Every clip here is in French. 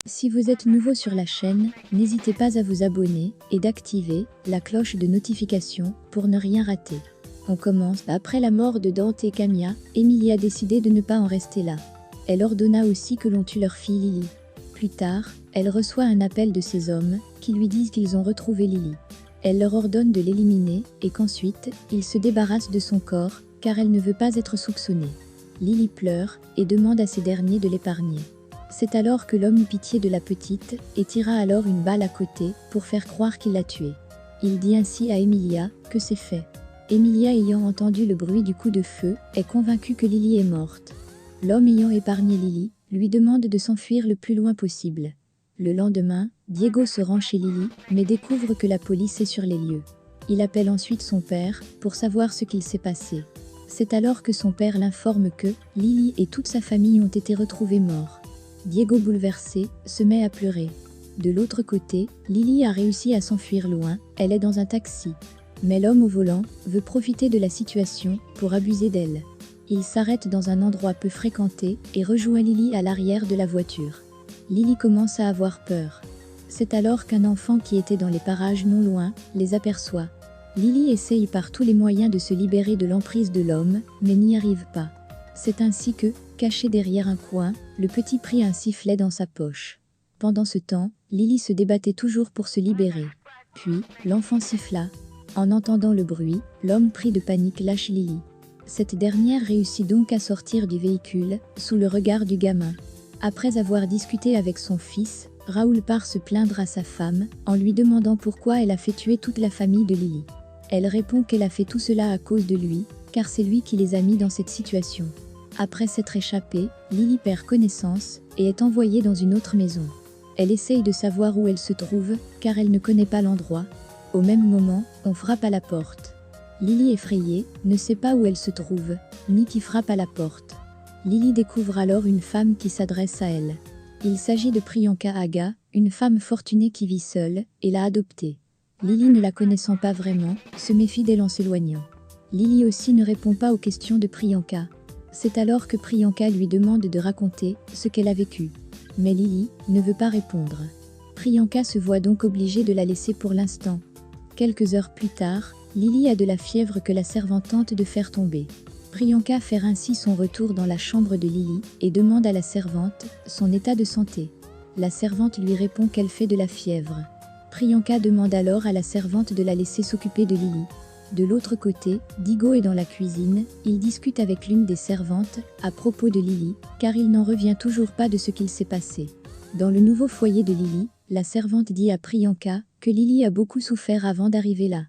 Si vous êtes nouveau sur la chaîne, n'hésitez pas à vous abonner et d'activer la cloche de notification pour ne rien rater. On commence. Après la mort de Dante et Camilla, Emily a décidé de ne pas en rester là. Elle ordonna aussi que l'on tue leur fille Lily. Plus tard, elle reçoit un appel de ses hommes qui lui disent qu'ils ont retrouvé Lily. Elle leur ordonne de l'éliminer et qu'ensuite, ils se débarrassent de son corps car elle ne veut pas être soupçonnée. Lily pleure et demande à ces derniers de l'épargner. C'est alors que l'homme eut pitié de la petite et tira alors une balle à côté pour faire croire qu'il l'a tuée. Il dit ainsi à Emilia que c'est fait. Emilia, ayant entendu le bruit du coup de feu, est convaincue que Lily est morte. L'homme ayant épargné Lily, lui demande de s'enfuir le plus loin possible. Le lendemain, Diego se rend chez Lily, mais découvre que la police est sur les lieux. Il appelle ensuite son père pour savoir ce qu'il s'est passé. C'est alors que son père l'informe que Lily et toute sa famille ont été retrouvés morts. Diego, bouleversé, se met à pleurer. De l'autre côté, Lily a réussi à s'enfuir loin, elle est dans un taxi. Mais l'homme au volant veut profiter de la situation pour abuser d'elle. Il s'arrête dans un endroit peu fréquenté et rejoint Lily à l'arrière de la voiture. Lily commence à avoir peur. C'est alors qu'un enfant qui était dans les parages non loin les aperçoit. Lily essaye par tous les moyens de se libérer de l'emprise de l'homme, mais n'y arrive pas. C'est ainsi que, caché derrière un coin, le petit prit un sifflet dans sa poche. Pendant ce temps, Lily se débattait toujours pour se libérer. Puis, l'enfant siffla. En entendant le bruit, l'homme pris de panique lâche Lily. Cette dernière réussit donc à sortir du véhicule, sous le regard du gamin. Après avoir discuté avec son fils, Raoul part se plaindre à sa femme, en lui demandant pourquoi elle a fait tuer toute la famille de Lily. Elle répond qu'elle a fait tout cela à cause de lui, car c'est lui qui les a mis dans cette situation. Après s'être échappée, Lily perd connaissance et est envoyée dans une autre maison. Elle essaye de savoir où elle se trouve, car elle ne connaît pas l'endroit. Au même moment, on frappe à la porte. Lily, effrayée, ne sait pas où elle se trouve, ni qui frappe à la porte. Lily découvre alors une femme qui s'adresse à elle. Il s'agit de Priyanka Aga, une femme fortunée qui vit seule et l'a adoptée. Lily, ne la connaissant pas vraiment, se méfie d'elle en s'éloignant. Lily aussi ne répond pas aux questions de Priyanka. C'est alors que Priyanka lui demande de raconter ce qu'elle a vécu. Mais Lily ne veut pas répondre. Priyanka se voit donc obligée de la laisser pour l'instant. Quelques heures plus tard, Lily a de la fièvre que la servante tente de faire tomber. Priyanka fait ainsi son retour dans la chambre de Lily et demande à la servante son état de santé. La servante lui répond qu'elle fait de la fièvre. Priyanka demande alors à la servante de la laisser s'occuper de Lily. De l'autre côté, Diego est dans la cuisine, il discute avec l'une des servantes à propos de Lily, car il n'en revient toujours pas de ce qu'il s'est passé. Dans le nouveau foyer de Lily, la servante dit à Priyanka que Lily a beaucoup souffert avant d'arriver là.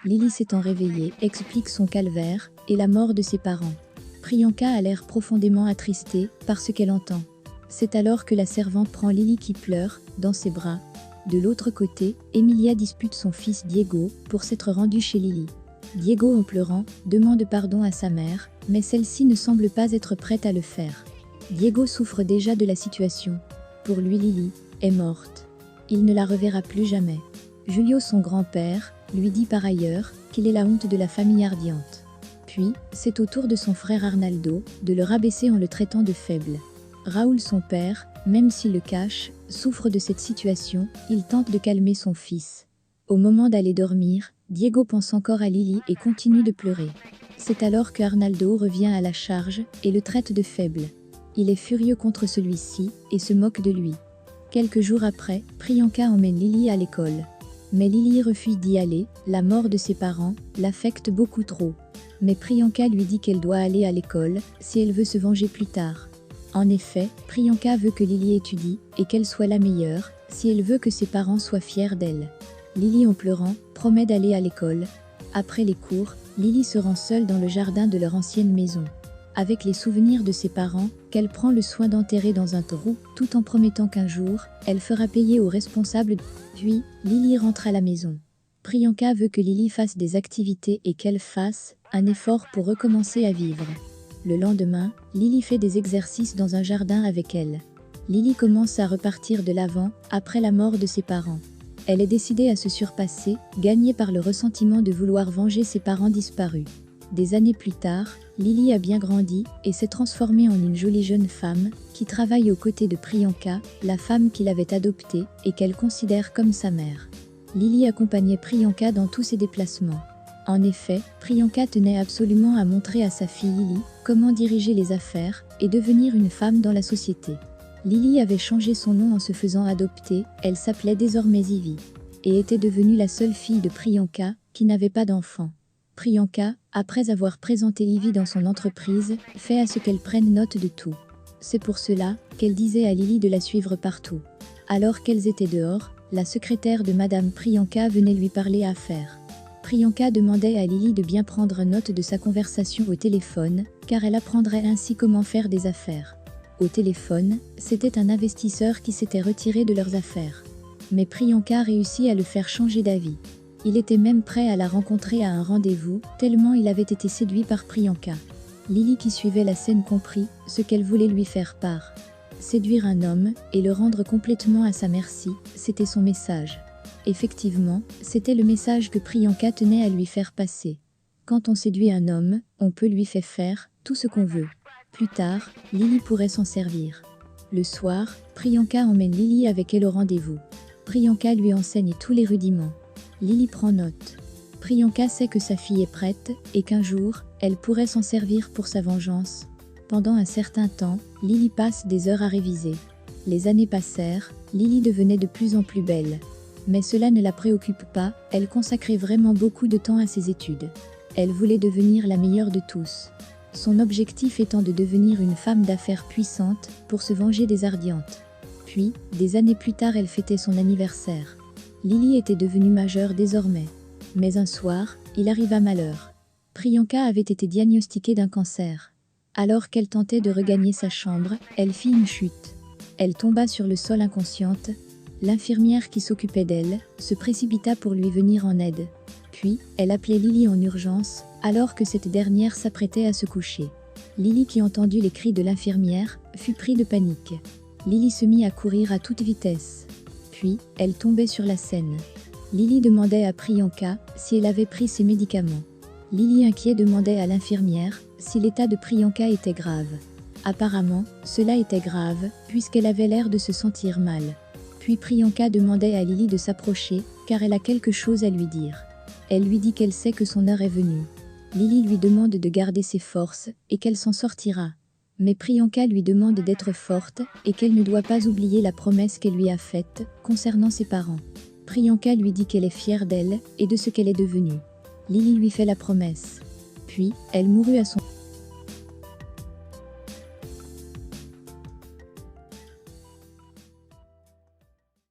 Lily, s'étant réveillée, explique son calvaire et la mort de ses parents. Priyanka a l'air profondément attristée par ce qu'elle entend. C'est alors que la servante prend Lily qui pleure dans ses bras. De l'autre côté, Emilia dispute son fils Diego pour s'être rendu chez Lily. Diego, en pleurant, demande pardon à sa mère, mais celle-ci ne semble pas être prête à le faire. Diego souffre déjà de la situation. Pour lui, Lily est morte. Il ne la reverra plus jamais. Julio, son grand-père, lui dit par ailleurs qu'il est la honte de la famille Ardiente. Puis, c'est au tour de son frère Arnaldo de le rabaisser en le traitant de faible. Raoul, son père, même s'il le cache, souffre de cette situation, il tente de calmer son fils. Au moment d'aller dormir, Diego pense encore à Lily et continue de pleurer. C'est alors que Arnaldo revient à la charge et le traite de faible. Il est furieux contre celui-ci et se moque de lui. Quelques jours après, Priyanka emmène Lily à l'école. Mais Lily refuse d'y aller, la mort de ses parents l'affecte beaucoup trop. Mais Priyanka lui dit qu'elle doit aller à l'école si elle veut se venger plus tard. En effet, Priyanka veut que Lily étudie et qu'elle soit la meilleure, si elle veut que ses parents soient fiers d'elle. Lily, en pleurant, promet d'aller à l'école. Après les cours, Lily se rend seule dans le jardin de leur ancienne maison. Avec les souvenirs de ses parents, qu'elle prend le soin d'enterrer dans un trou, tout en promettant qu'un jour, elle fera payer aux responsables. Puis, Lily rentre à la maison. Priyanka veut que Lily fasse des activités et qu'elle fasse un effort pour recommencer à vivre. Le lendemain, Lily fait des exercices dans un jardin avec elle. Lily commence à repartir de l'avant, après la mort de ses parents. Elle est décidée à se surpasser, gagnée par le ressentiment de vouloir venger ses parents disparus. Des années plus tard, Lily a bien grandi et s'est transformée en une jolie jeune femme, qui travaille aux côtés de Priyanka, la femme qu'il avait adoptée et qu'elle considère comme sa mère. Lily accompagnait Priyanka dans tous ses déplacements. En effet, Priyanka tenait absolument à montrer à sa fille Lily comment diriger les affaires et devenir une femme dans la société. Lily avait changé son nom en se faisant adopter, elle s'appelait désormais Ivy, et était devenue la seule fille de Priyanka qui n'avait pas d'enfant. Priyanka, après avoir présenté Ivy dans son entreprise, fait à ce qu'elle prenne note de tout. C'est pour cela qu'elle disait à Lily de la suivre partout. Alors qu'elles étaient dehors, la secrétaire de Madame Priyanka venait lui parler affaires. Priyanka demandait à Lily de bien prendre note de sa conversation au téléphone, car elle apprendrait ainsi comment faire des affaires. Au téléphone, c'était un investisseur qui s'était retiré de leurs affaires. Mais Priyanka réussit à le faire changer d'avis. Il était même prêt à la rencontrer à un rendez-vous, tellement il avait été séduit par Priyanka. Lily qui suivait la scène comprit ce qu'elle voulait lui faire part. Séduire un homme et le rendre complètement à sa merci, c'était son message. Effectivement, c'était le message que Priyanka tenait à lui faire passer. Quand on séduit un homme, on peut lui faire tout ce qu'on veut. Plus tard, Lily pourrait s'en servir. Le soir, Priyanka emmène Lily avec elle au rendez-vous. Priyanka lui enseigne tous les rudiments. Lily prend note. Priyanka sait que sa fille est prête et qu'un jour, elle pourrait s'en servir pour sa vengeance. Pendant un certain temps, Lily passe des heures à réviser. Les années passèrent, Lily devenait de plus en plus belle. Mais cela ne la préoccupe pas, elle consacrait vraiment beaucoup de temps à ses études. Elle voulait devenir la meilleure de tous. Son objectif étant de devenir une femme d'affaires puissante pour se venger des Ardiantes. Puis, des années plus tard, elle fêtait son anniversaire. Lily était devenue majeure désormais. Mais un soir, il arriva malheur. Priyanka avait été diagnostiquée d'un cancer. Alors qu'elle tentait de regagner sa chambre, elle fit une chute. Elle tomba sur le sol inconsciente. L'infirmière qui s'occupait d'elle se précipita pour lui venir en aide. Puis, elle appelait Lily en urgence, alors que cette dernière s'apprêtait à se coucher. Lily, qui entendit les cris de l'infirmière, fut prise de panique. Lily se mit à courir à toute vitesse. Puis, elle tombait sur la scène. Lily demandait à Priyanka si elle avait pris ses médicaments. Lily, inquiet, demandait à l'infirmière si l'état de Priyanka était grave. Apparemment, cela était grave, puisqu'elle avait l'air de se sentir mal. Puis Priyanka demandait à Lily de s'approcher, car elle a quelque chose à lui dire. Elle lui dit qu'elle sait que son heure est venue. Lily lui demande de garder ses forces, et qu'elle s'en sortira. Mais Priyanka lui demande d'être forte, et qu'elle ne doit pas oublier la promesse qu'elle lui a faite, concernant ses parents. Priyanka lui dit qu'elle est fière d'elle, et de ce qu'elle est devenue. Lily lui fait la promesse. Puis, elle mourut à son